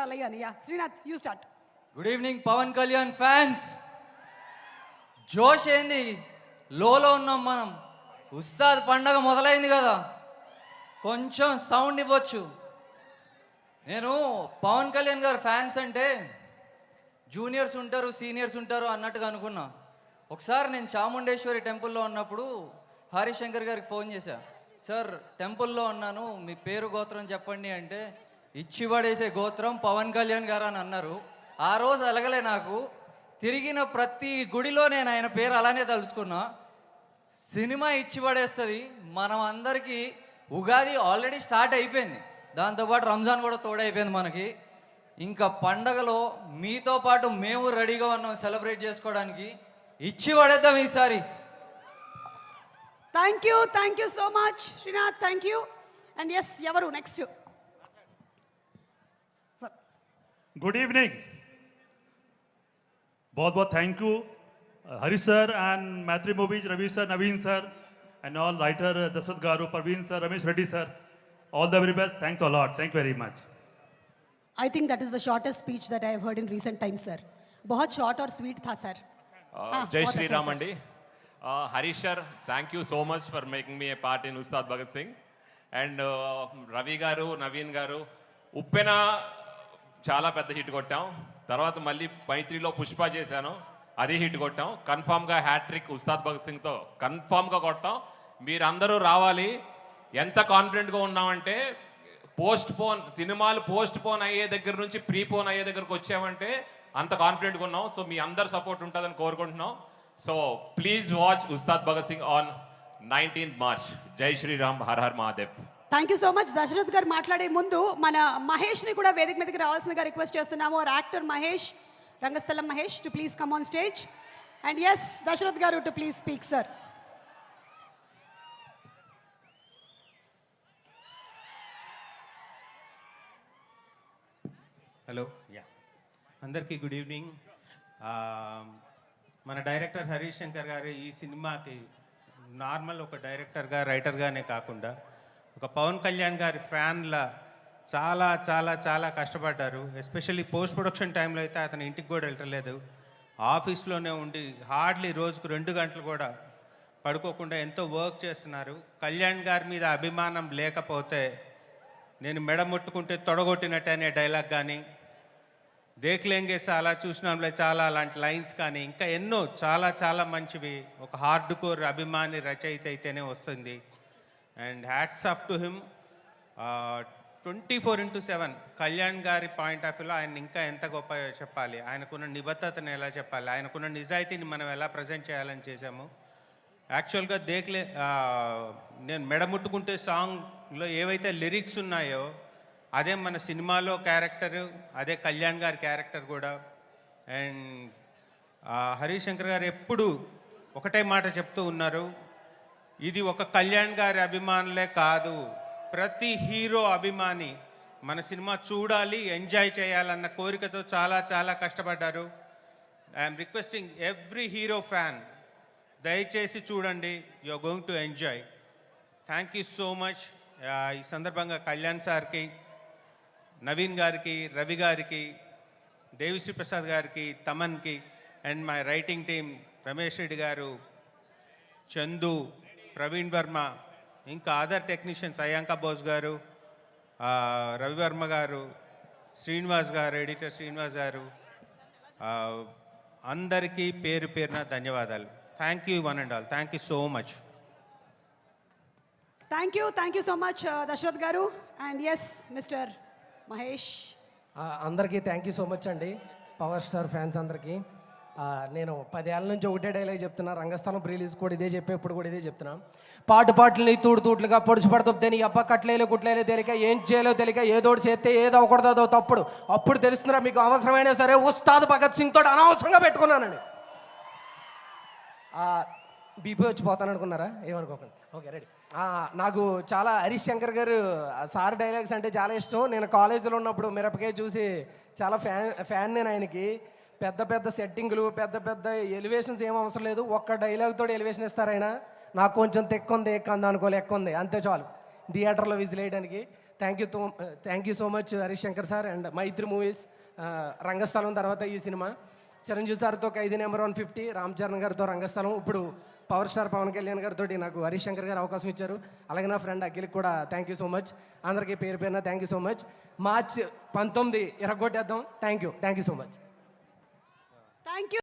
కొట్టాలి అని. Yeah Srinath, you start. Good evening Pawan Kalyan fans. జోష్ ఏంది, లోలో ఉన్నాం మనం. ఉస్తాద్ పండగ మొదలైంది కదా, కొంచెం సౌండ్ ఇవ్వచ్చు. నేను పవన్ కళ్యాణ్ గారు ఫ్యాన్స్ అంటే జూనియర్స్ ఉంటారు, సీనియర్స్ ఉంటారు అన్నట్టుగా అనుకున్నా. ఒకసారి నేను చాముండేశ్వరి టెంపుల్లో ఉన్నప్పుడు హరిశంకర్ గారికి ఫోన్ చేశా. సార్ టెంపుల్లో ఉన్నాను, మీ పేరు గోత్రం చెప్పండి అంటే, ఇచ్చి పడేసే గోత్రం పవన్ కళ్యాణ్ గారు అని అన్నారు. ఆ రోజు అలగలే నాకు. తిరిగిన ప్రతి గుడిలో నేను ఆయన పేరు అలానే తలుచుకున్నా. సినిమా ఇచ్చి పడేస్తుంది. మనం అందరికీ ఉగాది ఆల్రెడీ స్టార్ట్ అయిపోయింది, దాంతోపాటు రంజాన్ కూడా తోడైపోయింది మనకి. ఇంకా పండగలో మీతో పాటు మేము రెడీగా ఉన్నాం సెలబ్రేట్ చేసుకోవడానికి. ఇచ్చి పడేద్దాం ఈసారి. Thank you so much Srinath, thank you. And yes, ఎవరు నెక్స్ట్? गुड इवनिंग, बहुत बहुत thank you Hari sir and Mythri Movies, Ravi sir, Naveen sir and all writer Dasharath garu, Praveen sir, Ramesh Reddy sir, all the very best. Thanks a lot, thank very much. I think that is the shortest speech that I have heard in recent times sir. बहुत short और sweet था sir. जय श्री राम अंडी. Harish sir, thank you so much for making me A part in Ustad Bhagat Singh. And Ravi గారు, నవీన్ గారు, ఉప్పెన చాలా పెద్ద hit కొట్టాం. తర్వాత మళ్ళీ మైత్రిలో పుష్ప చేశాను, అది హిట్ కొట్టాం. కన్ఫామ్గా హ్యాట్రిక్ ఉస్తాద్ భగత్ సింగ్తో కన్ఫామ్గా కొడతాం. మీరందరూ రావాలి. ఎంత కాన్ఫిడెంట్గా ఉన్నామంటే, సినిమాలు పోస్ట్ పోన్ అయ్యే దగ్గర నుంచి ప్రీపోన్ అయ్యే దగ్గరకు వచ్చామంటే అంత కాన్ఫిడెంట్గా ఉన్నాం. సో మీ అందరు సపోర్ట్ ఉంటుందని కోరుకుంటున్నాం. So please watch Ustaad Bhagat Singh on 19th March. జై శ్రీరామ్, హర్ హర్ Mahadev. Thank you so much. Dasharath గారు మాట్లాడే ముందు మన మహేష్ని కూడా వేదిక మీదకి రావాల్సిందిగా రిక్వెస్ట్ చేస్తున్నాము. Our actor Mahesh, Rangasthalam Mahesh, to please come on stage. And yes, Dasharath garu to please speak sir. Hello, yeah, అందరికీ గుడ్ ఈవినింగ్. మన డైరెక్టర్ హరీష్ శంకర్ గారు ఈ సినిమాకి నార్మల్ ఒక డైరెక్టర్గా, రైటర్గానే కాకుండా ఒక పవన్ కళ్యాణ్ గారి ఫ్యాన్లా చాలా చాలా చాలా కష్టపడ్డారు. ఎస్పెషల్లీ పోస్ట్ ప్రొడక్షన్ టైంలో అయితే అతను ఇంటికి కూడా వెళ్ళలేదు, ఆఫీస్లోనే ఉండి హార్డ్లీ రోజుకు 2 గంటలు కూడా పడుకోకుండా ఎంతో వర్క్ చేస్తున్నారు. కళ్యాణ్ గారి మీద అభిమానం లేకపోతే నేను మెడ ముట్టుకుంటే తొడగొట్టినట్టు అనే డైలాగ్ కానీ, దేఖ్లేంగేసా అలా చూసినాంలే చాలా అలాంటి లైన్స్ కానీ, ఇంకా ఎన్నో చాలా చాలా మంచివి ఒక హార్డ్ కోర్ అభిమాని రచయిత అయితేనే వస్తుంది. And hats off to him. 24/7 Kalyan గారి పాయింట్ ఆఫ్ వ్యూలో ఆయన ఇంకా ఎంత గొప్ప చెప్పాలి, ఆయనకున్న నిబద్ధతను ఎలా చెప్పాలి, ఆయనకున్న నిజాయితీని మనం ఎలా ప్రజెంట్ చేయాలని చేశాము. యాక్చువల్గా నేను మెడముట్టుకుంటే సాంగ్లో ఏవైతే లిరిక్స్ ఉన్నాయో అదే మన సినిమాలో క్యారెక్టరు, అదే కళ్యాణ్ గారి క్యారెక్టర్ కూడా. అండ్ హరీష్ శంకర్ గారు ఎప్పుడు ఒకటే మాట చెప్తూ ఉన్నారు, ఇది ఒక కళ్యాణ్ గారి అభిమానులే కాదు, ప్రతి హీరో అభిమాని మన సినిమా చూడాలి, ఎంజాయ్ చేయాలన్న కోరికతో చాలా చాలా కష్టపడ్డారు. I'm requesting every hero fan, దయచేసి చూడండి, you are going to enjoy. Thank you so much. ఈ సందర్భంగా కళ్యాణ్ సార్కి, నవీన్ గారికి, రవి గారికి, దేవిశ్రీ ప్రసాద్ గారికి, తమన్కి, and my writing team Ramesh Reddy garu, Chandu, Praveen Varma, ఇంకా అదర్ టెక్నీషియన్స్ అయాంక బోస్ గారు, రవివర్మ గారు, శ్రీనివాస్ గారు, ఎడిటర్ శ్రీనివాస్ గారు, అందరికీ పేరు పేరున ధన్యవాదాలు. Thank you one and all. Thank you so much. Thank you so much Dasharath garu. And yes, mister Mahesh. అందరికీ థ్యాంక్ యూ సో మచ్ అండి, పవర్ స్టార్ ఫ్యాన్స్ అందరికీ. నేను 10 ఏళ్ళ నుంచి ఒకటే డైలాగ్ చెప్తున్నా, రంగస్థలం రిలీజ్ కూడా ఇదే చెప్పే, ఇప్పుడు కూడా ఇదే చెప్తున్నా. పాటల్ని తూట్లుగా పొడుచు పడుతుంది, నీ అబ్బా కట్లేలే కుట్లేలే తెలియక, ఏం చేయలేవు తెలియక, ఏదోటి చేస్తే ఏదో అవ్వకూడదు, అదో తప్పుడు. అప్పుడు తెలుస్తుందా మీకు అవసరమైనా సరే ఉస్తాద్ భగత్ సింగ్ తోటి అనవసరంగా పెట్టుకున్నానండి. బీపీ వచ్చి పోతాను అనుకున్నారా? ఏమనుకోకండి, ఓకే రెడీ. నాకు చాలా హరీష్ శంకర్ గారు సార్ డైలాగ్స్ అంటే చాలా ఇష్టం. నేను కాలేజీలో ఉన్నప్పుడు మిరపకాయ చూసి చాలా ఫ్యాన్ నేను ఆయనకి. పెద్ద పెద్ద సెట్టింగులు, పెద్ద పెద్ద ఎలివేషన్స్ ఏం అవసరం లేదు, ఒక్క డైలాగ్తో ఎలివేషన్ ఇస్తారు ఆయన. నాకు కొంచెం తెక్కుంది, ఎక్కంది అనుకోలే, ఎక్కుంది అంతే చాలు థియేటర్లో విజిల్ వేయడానికి. Thank you so much Harish Shankar sir and Mythri Movies Rangasthalam తర్వాత ఈ సినిమా చిరంజీవి సార్తో ఖైదీ నెంబర్ 150, రామ్ చరణ్ గారితో రంగస్థలం, ఇప్పుడు పవర్ స్టార్ పవన్ కళ్యాణ్ గారితో నాకు హరీష్ శంకర్ గారు అవకాశం ఇచ్చారు. అలాగే నా ఫ్రెండ్ అఖిల్కి కూడా థ్యాంక్ యూ సో మచ్. అందరికీ పేరు పేరున thank you so much. March 19 ఇరగొట్టేద్దాం. Thank you so much. Thank you